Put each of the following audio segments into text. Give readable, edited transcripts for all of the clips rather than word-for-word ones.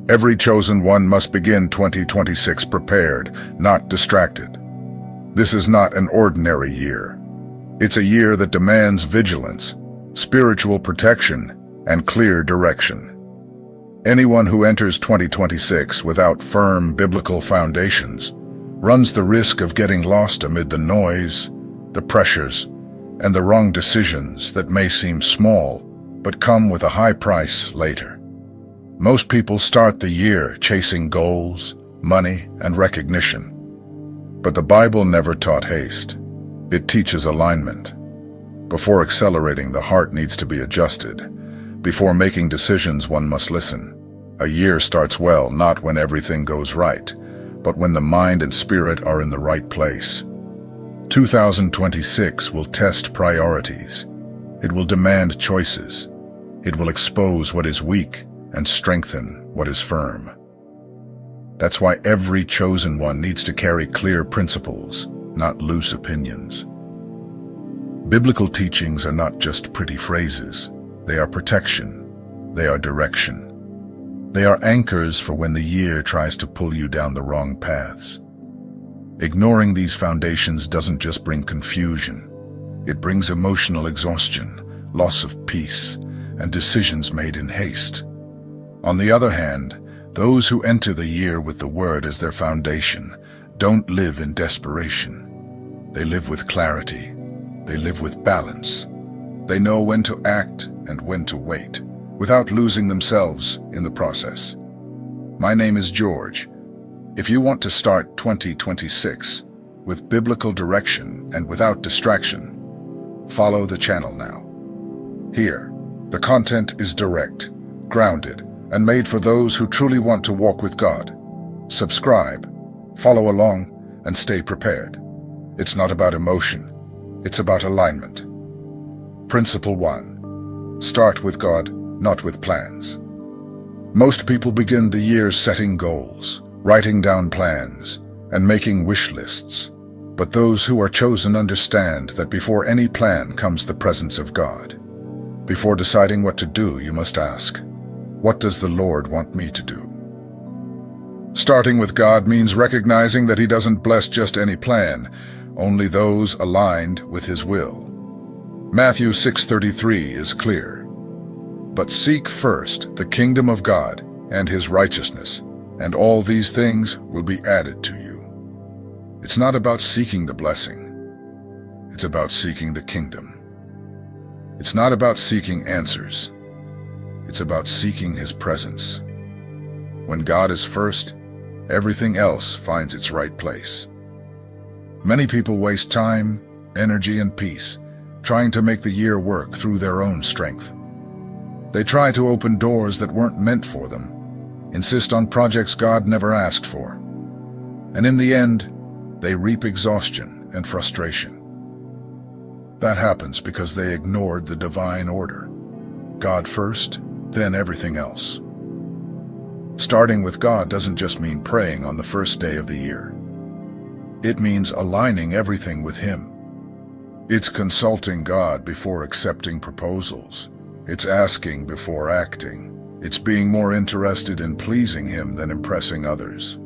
Every chosen one must begin 2026 prepared, not distracted. This is not an ordinary year. It's a year that demands vigilance, spiritual protection, and clear direction. Anyone who enters 2026 without firm biblical foundations runs the risk of getting lost amid the noise, the pressures, and the wrong decisions that may seem small but come with a high price later. Most people start the year chasing goals, money, and recognition. But the Bible never taught haste. It teaches alignment. Before accelerating, the heart needs to be adjusted. Before making decisions, one must listen. A year starts well not when everything goes right, but when the mind and spirit are in the right place. 2026 will test priorities. It will demand choices. It will expose what is weak and strengthen what is firm. That's why every chosen one needs to carry clear principles, not loose opinions. Biblical teachings are not just pretty phrases. They are protection. They are direction. They are anchors for when the year tries to pull you down the wrong paths. Ignoring these foundations doesn't just bring confusion. It brings emotional exhaustion, loss of peace, and decisions made in haste. On the other hand, those who enter the year with the Word as their foundation don't live in desperation. They live with clarity. They live with balance. They know when to act and when to wait, without losing themselves in the process. My name is George. If you want to start 2026 with biblical direction and without distraction, follow the channel now. Here, the content is direct, grounded, and made for those who truly want to walk with God. Subscribe, follow along, and stay prepared. It's not about emotion. It's about alignment. Principle 1. Start with God, not with plans. Most people begin the year setting goals, writing down plans, and making wish lists. But those who are chosen understand that before any plan comes the presence of God. Before deciding what to do, you must ask, what does the Lord want me to do? Starting with God means recognizing that He doesn't bless just any plan, only those aligned with His will. Matthew 6:33 is clear. But seek first the kingdom of God and His righteousness, and all these things will be added to you. It's not about seeking the blessing. It's about seeking the kingdom. It's not about seeking answers. It's about seeking His presence. When God is first, everything else finds its right place. Many people waste time, energy, and peace trying to make the year work through their own strength. They try to open doors that weren't meant for them, insist on projects God never asked for, and in the end, they reap exhaustion and frustration. That happens because they ignored the divine order. God first, then everything else. Starting with God doesn't just mean praying on the first day of the year. It means aligning everything with Him. It's consulting God before accepting proposals. It's asking before acting. It's being more interested in pleasing Him than impressing others.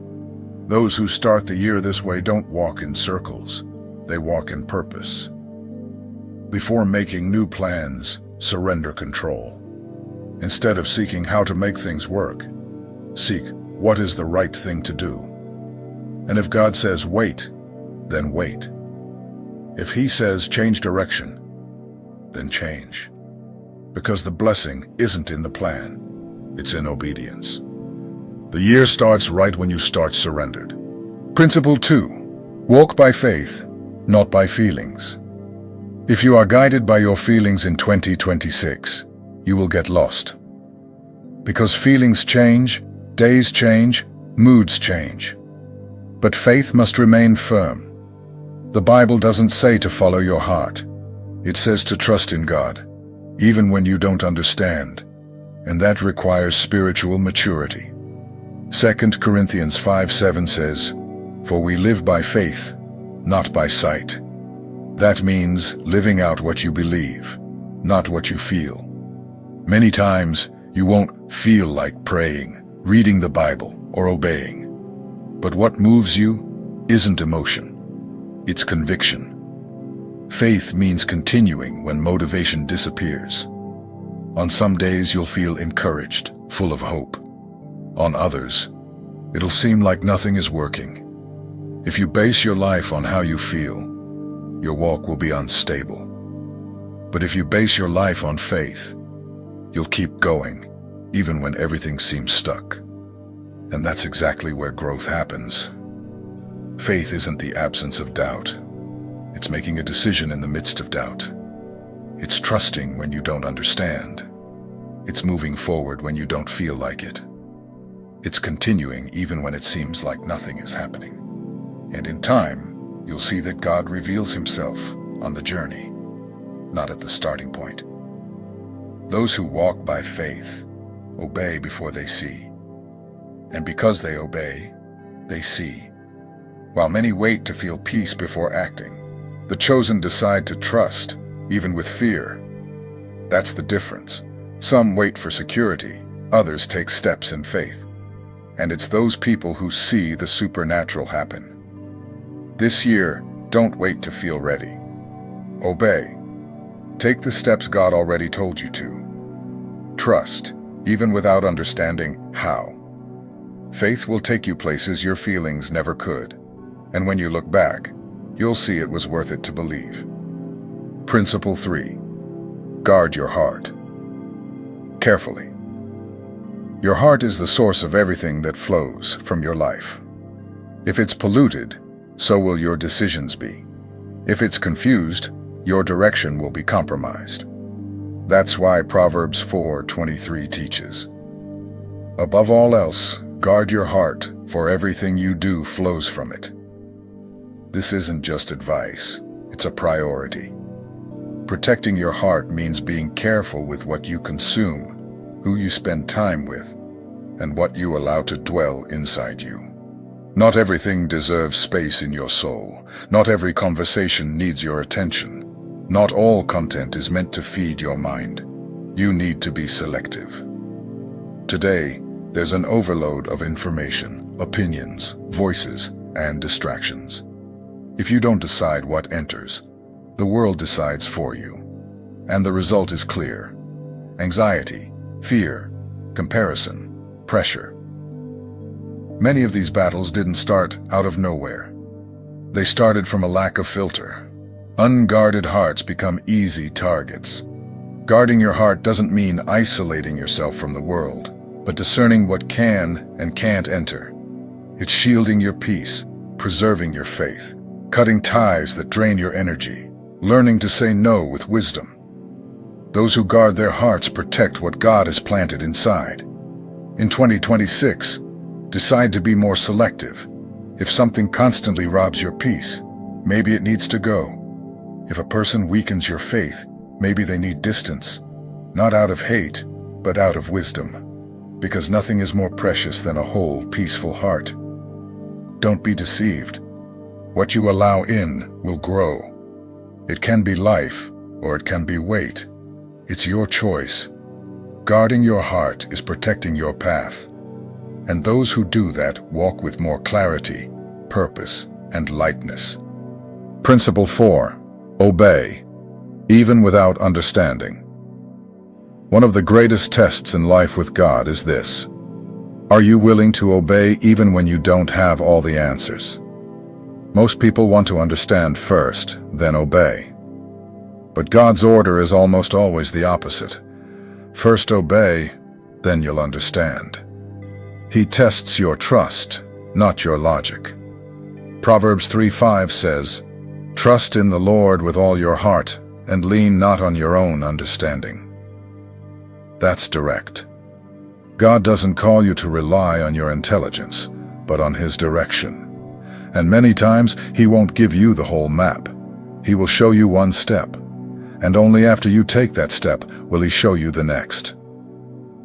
Those who start the year this way don't walk in circles. They walk in purpose. Before making new plans, surrender control. Instead of seeking how to make things work, seek what is the right thing to do. And if God says wait, then wait. If He says change direction, then change. Because the blessing isn't in the plan, it's in obedience. The year starts right when you start surrendered. Principle 2. Walk by faith, not by feelings. If you are guided by your feelings in 2026, you will get lost. Because feelings change, days change, moods change. But faith must remain firm. The Bible doesn't say to follow your heart. It says to trust in God, even when you don't understand. And that requires spiritual maturity. 2 Corinthians 5:7 says, "For we live by faith, not by sight." That means living out what you believe, not what you feel. Many times, you won't feel like praying, reading the Bible, or obeying. But what moves you isn't emotion, it's conviction. Faith means continuing when motivation disappears. On some days you'll feel encouraged, full of hope. On others, it'll seem like nothing is working. If you base your life on how you feel, your walk will be unstable. But if you base your life on faith, you'll keep going, even when everything seems stuck. And that's exactly where growth happens. Faith isn't the absence of doubt. It's making a decision in the midst of doubt. It's trusting when you don't understand. It's moving forward when you don't feel like it. It's continuing even when it seems like nothing is happening. And in time, you'll see that God reveals himself on the journey, not at the starting point. Those who walk by faith obey before they see. And because they obey, they see. While many wait to feel peace before acting, the chosen decide to trust, even with fear. That's the difference. Some wait for security, others take steps in faith. And it's those people who see the supernatural happen. This year, don't wait to feel ready. Obey. Take the steps God already told you to. Trust, even without understanding how. Faith will take you places your feelings never could. And when you look back, you'll see it was worth it to believe. Principle 3. Guard your heart. Carefully. Your heart is the source of everything that flows from your life. If it's polluted, so will your decisions be. If it's confused, your direction will be compromised. That's why Proverbs 4:23 teaches, above all else, guard your heart, for everything you do flows from it. This isn't just advice, it's a priority. Protecting your heart means being careful with what you consume, who you spend time with, and what you allow to dwell inside you. Not everything deserves space in your soul. Not every conversation needs your attention. Not all content is meant to feed your mind. You need to be selective. Today, there's an overload of information, opinions, voices, and distractions. If you don't decide what enters, the world decides for you. And the result is clear. Anxiety, fear, comparison, pressure. Many of these battles didn't start out of nowhere. They started from a lack of filter. Unguarded hearts become easy targets. Guarding your heart doesn't mean isolating yourself from the world, but discerning what can and can't enter. It's shielding your peace, preserving your faith, cutting ties that drain your energy, learning to say no with wisdom. Those who guard their hearts protect what God has planted inside. In 2026, decide to be more selective. If something constantly robs your peace, maybe it needs to go. If a person weakens your faith, maybe they need distance, not out of hate, but out of wisdom. Because nothing is more precious than a whole, peaceful heart. Don't be deceived. What you allow in will grow. It can be life, or it can be weight. It's your choice. Guarding your heart is protecting your path. And those who do that walk with more clarity, purpose, and lightness. Principle 4. Obey, even without understanding. One of the greatest tests in life with God is this. Are you willing to obey even when you don't have all the answers? Most people want to understand first, then obey. But God's order is almost always the opposite. First obey, then you'll understand. He tests your trust, not your logic. Proverbs 3:5 says, "Trust in the Lord with all your heart, and lean not on your own understanding." That's direct. God doesn't call you to rely on your intelligence, but on His direction. And many times, He won't give you the whole map. He will show you one step, and only after you take that step will He show you the next.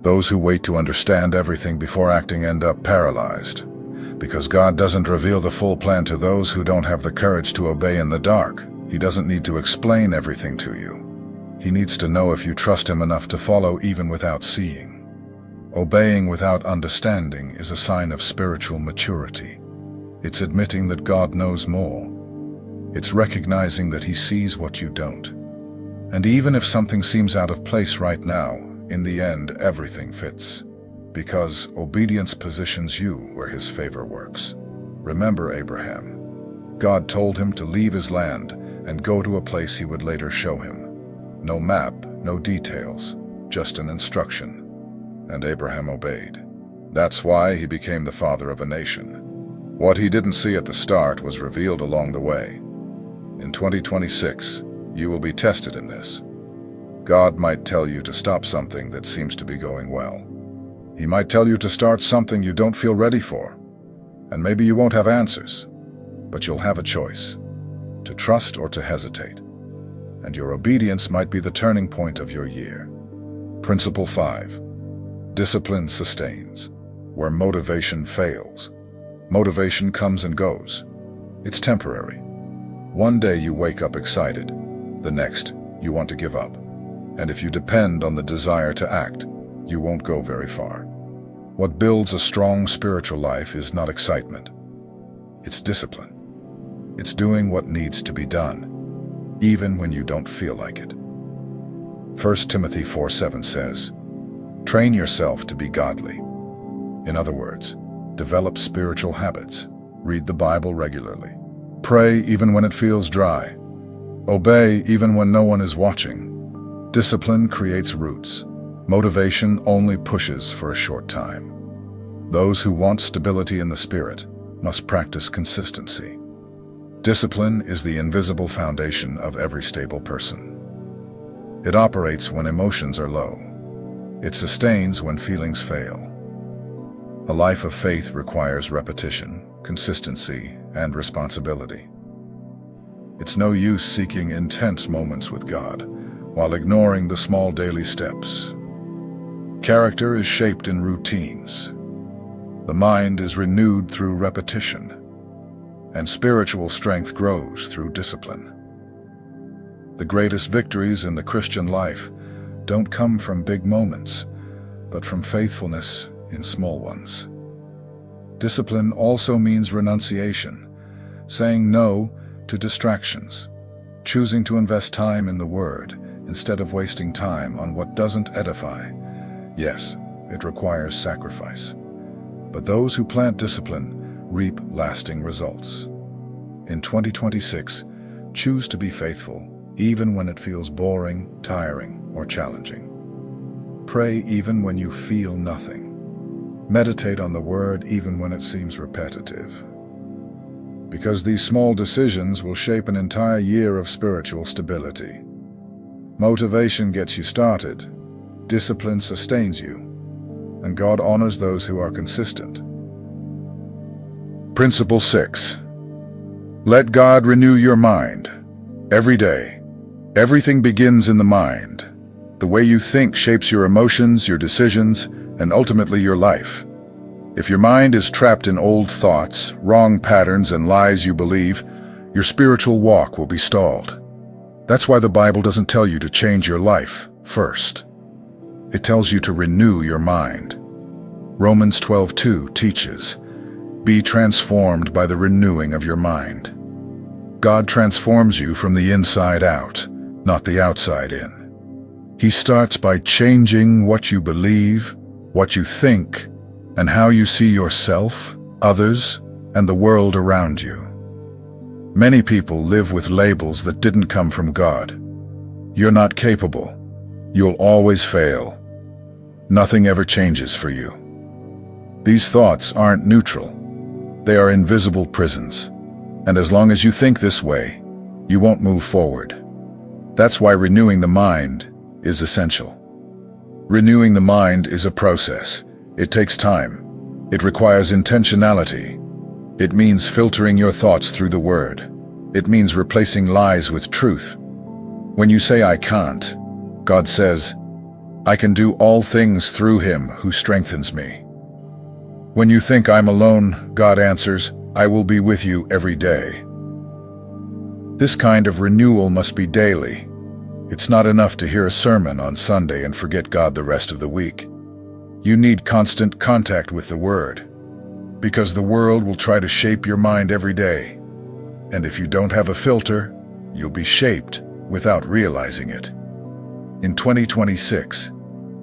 Those who wait to understand everything before acting end up paralyzed, because God doesn't reveal the full plan to those who don't have the courage to obey in the dark. He doesn't need to explain everything to you. He needs to know if you trust Him enough to follow even without seeing. Obeying without understanding is a sign of spiritual maturity. It's admitting that God knows more. It's recognizing that He sees what you don't. And even if something seems out of place right now, in the end, everything fits. Because obedience positions you where His favor works. Remember Abraham. God told him to leave his land and go to a place He would later show him. No map, no details, just an instruction. And Abraham obeyed. That's why he became the father of a nation. What he didn't see at the start was revealed along the way. In 2026, you will be tested in this. God might tell you to stop something that seems to be going well. He might tell you to start something you don't feel ready for. And maybe you won't have answers, but you'll have a choice, to trust or to hesitate. And your obedience might be the turning point of your year. Principle 5. Discipline sustains. Where motivation fails, motivation comes and goes. It's temporary. One day you wake up excited. The next, you want to give up. And if you depend on the desire to act, you won't go very far. What builds a strong spiritual life is not excitement. It's discipline. It's doing what needs to be done, even when you don't feel like it. 1 Timothy 4:7 says, "Train yourself to be godly." In other words, develop spiritual habits. Read the Bible regularly. Pray even when it feels dry. Obey even when no one is watching. Discipline creates roots. Motivation only pushes for a short time. Those who want stability in the spirit must practice consistency. Discipline is the invisible foundation of every stable person. It operates when emotions are low. It sustains when feelings fail. A life of faith requires repetition, consistency, and responsibility. It's no use seeking intense moments with God while ignoring the small daily steps. Character is shaped in routines. The mind is renewed through repetition, and spiritual strength grows through discipline. The greatest victories in the Christian life don't come from big moments, but from faithfulness in small ones. Discipline also means renunciation, saying no to distractions, choosing to invest time in the Word instead of wasting time on what doesn't edify. Yes, it requires sacrifice, but those who plant discipline reap lasting results. In 2026, choose to be faithful, even when it feels boring, tiring, or challenging. Pray even when you feel nothing. Meditate on the Word even when it seems repetitive. Because these small decisions will shape an entire year of spiritual stability. Motivation gets you started, discipline sustains you, and God honors those who are consistent. Principle 6. Let God renew your mind. Every day. Everything begins in the mind. The way you think shapes your emotions, your decisions, and ultimately your life. If your mind is trapped in old thoughts, wrong patterns, and lies you believe, your spiritual walk will be stalled. That's why the Bible doesn't tell you to change your life first. It tells you to renew your mind. Romans 12:2 teaches, "Be transformed by the renewing of your mind." God transforms you from the inside out, not the outside in. He starts by changing what you believe, what you think, and how you see yourself, others, and the world around you. Many people live with labels that didn't come from God. You're not capable. You'll always fail. Nothing ever changes for you. These thoughts aren't neutral. They are invisible prisons. And as long as you think this way, you won't move forward. That's why renewing the mind is essential. Renewing the mind is a process. It takes time. It requires intentionality. It means filtering your thoughts through the Word. It means replacing lies with truth. When you say, "I can't," God says, "I can do all things through Him who strengthens me." When you think, "I'm alone," God answers, "I will be with you every day." This kind of renewal must be daily. It's not enough to hear a sermon on Sunday and forget God the rest of the week. You need constant contact with the Word, because the world will try to shape your mind every day. And if you don't have a filter, you'll be shaped without realizing it. In 2026,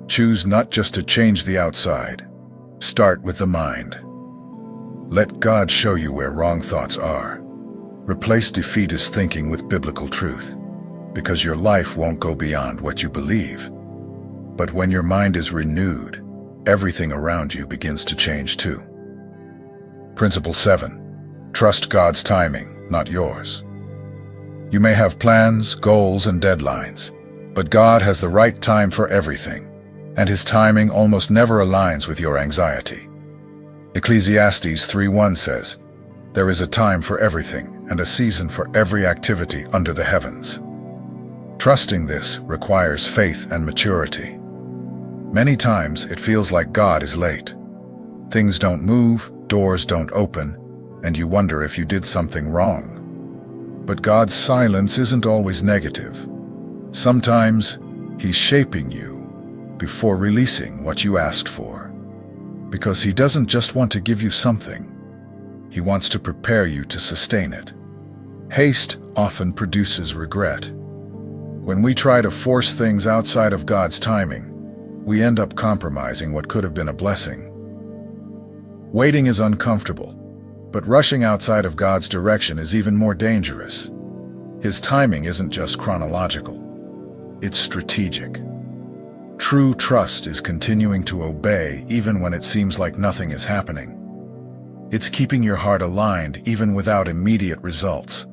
choose not just to change the outside. Start with the mind. Let God show you where wrong thoughts are. Replace defeatist thinking with biblical truth, because your life won't go beyond what you believe. But when your mind is renewed, everything around you begins to change too. Principle 7. Trust God's timing, not yours. You may have plans, goals, and deadlines, but God has the right time for everything, and His timing almost never aligns with your anxiety. Ecclesiastes 3:1 says, "There is a time for everything and a season for every activity under the heavens." Trusting this requires faith and maturity. Many times it feels like God is late. Things don't move, doors don't open, and you wonder if you did something wrong. But God's silence isn't always negative. Sometimes He's shaping you before releasing what you asked for. Because He doesn't just want to give you something. He wants to prepare you to sustain it. Haste often produces regret. When we try to force things outside of God's timing, we end up compromising what could have been a blessing. Waiting is uncomfortable, but rushing outside of God's direction is even more dangerous. His timing isn't just chronological. It's strategic. True trust is continuing to obey even when it seems like nothing is happening. It's keeping your heart aligned even without immediate results.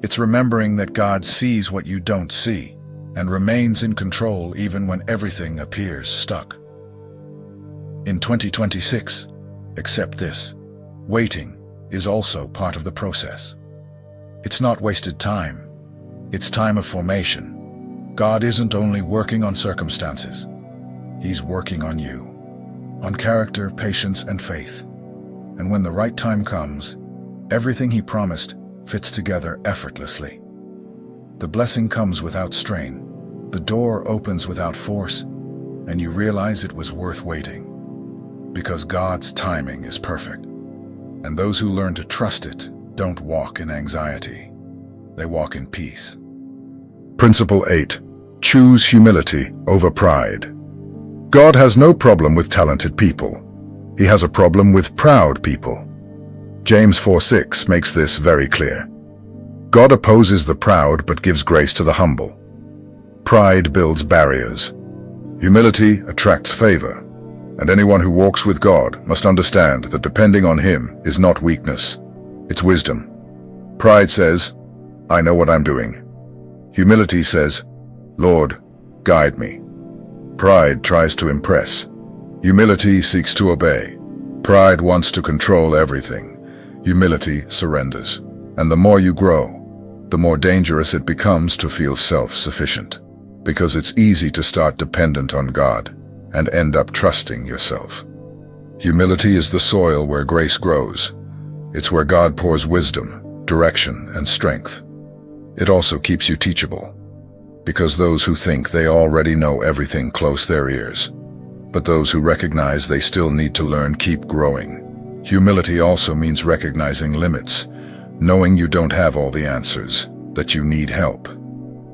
It's remembering that God sees what you don't see and remains in control even when everything appears stuck. In 2026, accept this. Waiting is also part of the process. It's not wasted time. It's time of formation. God isn't only working on circumstances. He's working on you, on character, patience, and faith. And when the right time comes, everything He promised fits together effortlessly. The blessing comes without strain. The door opens without force, and you realize it was worth waiting. Because God's timing is perfect. And those who learn to trust it don't walk in anxiety. They walk in peace. Principle 8. Choose humility over pride. God has no problem with talented people. He has a problem with proud people. James 4:6 makes this very clear. God opposes the proud but gives grace to the humble. Pride builds barriers. Humility attracts favor. And anyone who walks with God must understand that depending on Him is not weakness, it's wisdom. Pride says, "I know what I'm doing." Humility says, "Lord, guide me." Pride tries to impress. Humility seeks to obey. Pride wants to control everything. Humility surrenders. And the more you grow, the more dangerous it becomes to feel self-sufficient. Because it's easy to start dependent on God and end up trusting yourself. Humility is the soil where grace grows. It's where God pours wisdom, direction, and strength. It also keeps you teachable, because those who think they already know everything close their ears. But those who recognize they still need to learn keep growing. Humility also means recognizing limits, knowing you don't have all the answers, that you need help,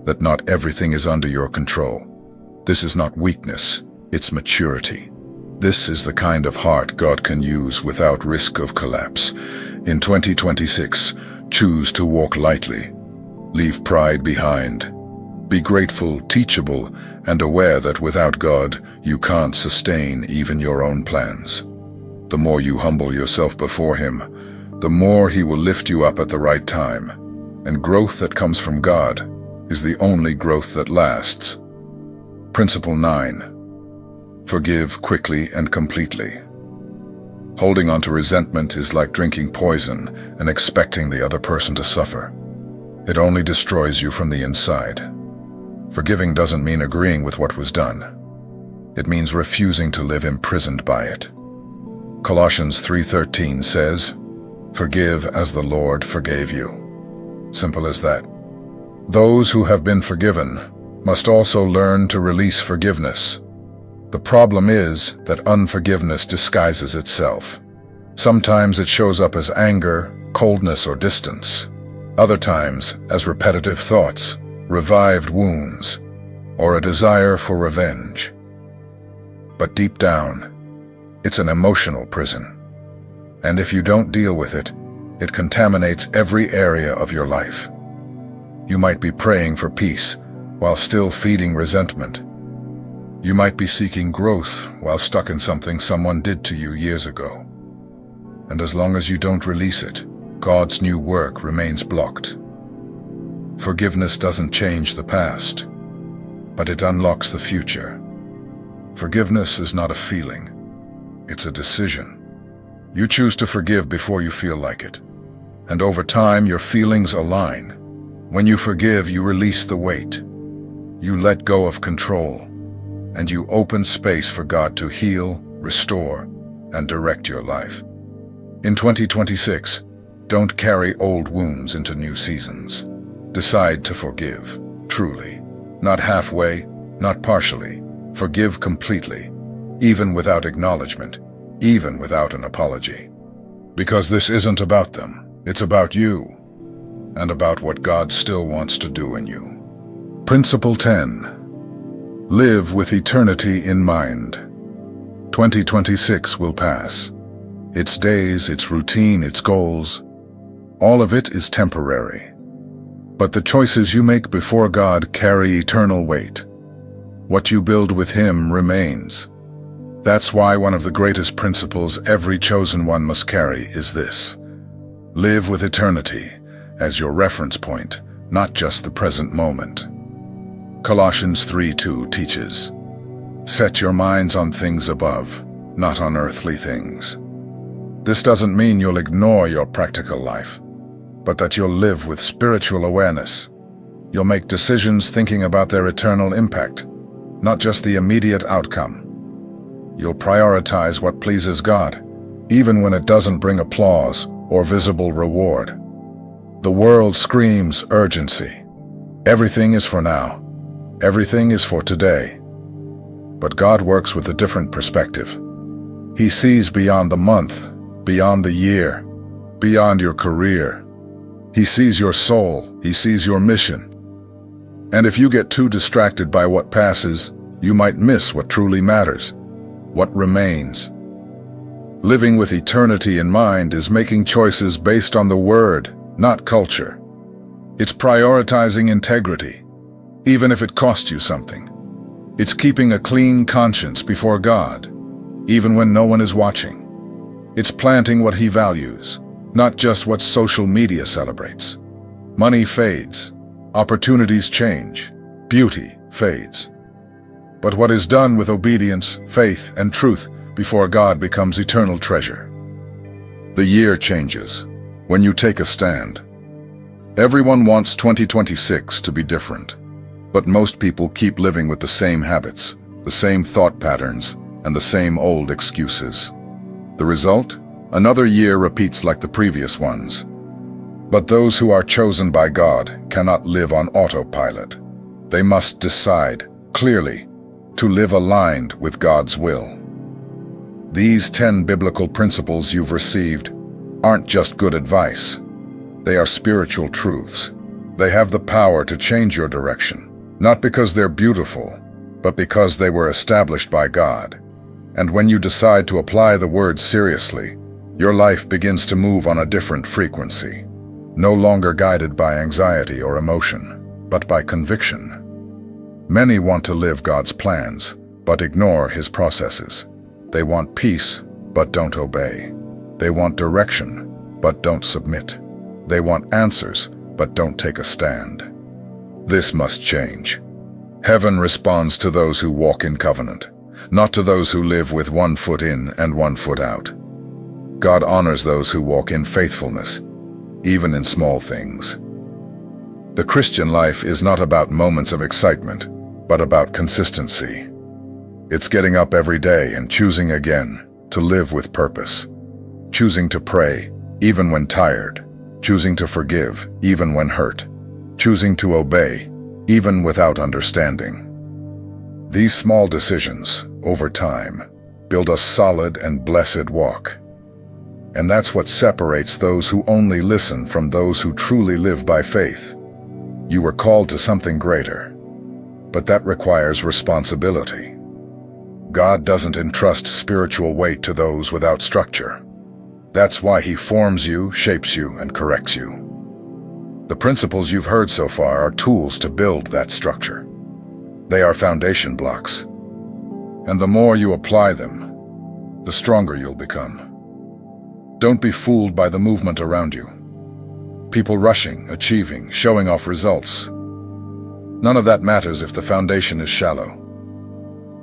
that not everything is under your control. This is not weakness. It's maturity. This is the kind of heart God can use without risk of collapse. In 2026, choose to walk lightly. Leave pride behind. Be grateful, teachable, and aware that without God, you can't sustain even your own plans. The more you humble yourself before Him, the more He will lift you up at the right time. And growth that comes from God is the only growth that lasts. Principle 9. Forgive quickly and completely. Holding on to resentment is like drinking poison and expecting the other person to suffer. It only destroys you from the inside. Forgiving doesn't mean agreeing with what was done. It means refusing to live imprisoned by it. Colossians 3:13 says, "Forgive as the Lord forgave you." Simple as that. Those who have been forgiven must also learn to release forgiveness. The problem is that unforgiveness disguises itself. Sometimes it shows up as anger, coldness, or distance. Other times as repetitive thoughts, revived wounds, or a desire for revenge. But deep down, it's an emotional prison. And if you don't deal with it, it contaminates every area of your life. You might be praying for peace while still feeding resentment. You might be seeking growth while stuck in something someone did to you years ago. And as long as you don't release it, God's new work remains blocked. Forgiveness doesn't change the past, but it unlocks the future. Forgiveness is not a feeling, it's a decision. You choose to forgive before you feel like it. And over time, your feelings align. When you forgive, you release the weight. You let go of control, and you open space for God to heal, restore, and direct your life. In 2026, don't carry old wounds into new seasons. Decide to forgive, truly. Not halfway, not partially. Forgive completely, even without acknowledgement, even without an apology. Because this isn't about them, it's about you, and about what God still wants to do in you. Principle 10. Live with eternity in mind. 2026 will pass. Its days, its routine, its goals, all of it is temporary. But the choices you make before God carry eternal weight. What you build with Him remains. That's why one of the greatest principles every chosen one must carry is this: live with eternity as your reference point, not just the present moment. Colossians 3:2 teaches, set your minds on things above, not on earthly things. This doesn't mean you'll ignore your practical life, but that you'll live with spiritual awareness. You'll make decisions thinking about their eternal impact, not just the immediate outcome. You'll prioritize what pleases God, even when it doesn't bring applause or visible reward. The world screams urgency. Everything is for now. Everything is for today. But God works with a different perspective. He sees beyond the month, beyond the year, beyond your career. He sees your soul. He sees your mission. And if you get too distracted by what passes, you might miss what truly matters, what remains. Living with eternity in mind is making choices based on the Word, not culture. It's prioritizing integrity, even if it costs you something. It's keeping a clean conscience before God, even when no one is watching. It's planting what He values, not just what social media celebrates. Money fades, opportunities change, beauty fades. But what is done with obedience, faith, and truth before God becomes eternal treasure. The year changes when you take a stand. Everyone wants 2026 to be different, but most people keep living with the same habits, the same thought patterns, and the same old excuses. The result? Another year repeats like the previous ones. But those who are chosen by God cannot live on autopilot. They must decide, clearly, to live aligned with God's will. These 10 biblical principles you've received aren't just good advice. They are spiritual truths. They have the power to change your direction, not because they're beautiful, but because they were established by God. And when you decide to apply the Word seriously, your life begins to move on a different frequency, no longer guided by anxiety or emotion, but by conviction. Many want to live God's plans, but ignore His processes. They want peace, but don't obey. They want direction, but don't submit. They want answers, but don't take a stand. This must change. Heaven responds to those who walk in covenant, not to those who live with one foot in and one foot out. God honors those who walk in faithfulness, even in small things. The Christian life is not about moments of excitement, but about consistency. It's getting up every day and choosing again to live with purpose. Choosing to pray, even when tired. Choosing to forgive, even when hurt. Choosing to obey, even without understanding. These small decisions, over time, build a solid and blessed walk. And that's what separates those who only listen from those who truly live by faith. You were called to something greater, but that requires responsibility. God doesn't entrust spiritual weight to those without structure. That's why He forms you, shapes you, and corrects you. The principles you've heard so far are tools to build that structure. They are foundation blocks. And the more you apply them, the stronger you'll become. Don't be fooled by the movement around you. People rushing, achieving, showing off results. None of that matters if the foundation is shallow.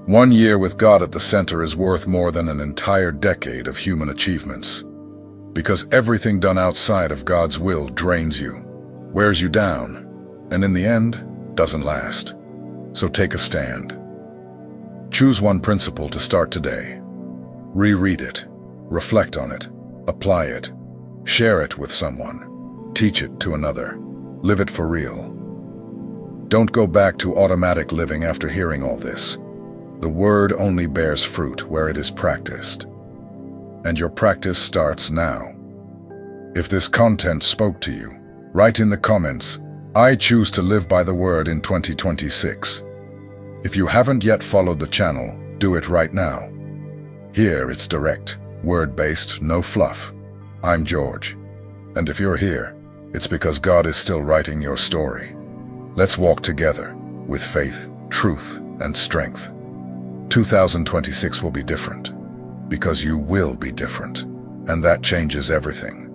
1 year with God at the center is worth more than an entire decade of human achievements. Because everything done outside of God's will drains you, wears you down, and in the end, doesn't last. So take a stand. Choose one principle to start today. Reread it, reflect on it, apply it, share it with someone, teach it to another, live it for real. Don't go back to automatic living after hearing all this. The word only bears fruit where it is practiced. And your practice starts now. If this content spoke to you, write in the comments, "I choose to live by the word in 2026. If you haven't yet followed the channel, do it right now. Here it's direct, word-based, no fluff. I'm George. And if you're here, it's because God is still writing your story. Let's walk together with faith, truth, and strength. 2026 will be different because you will be different, and that changes everything.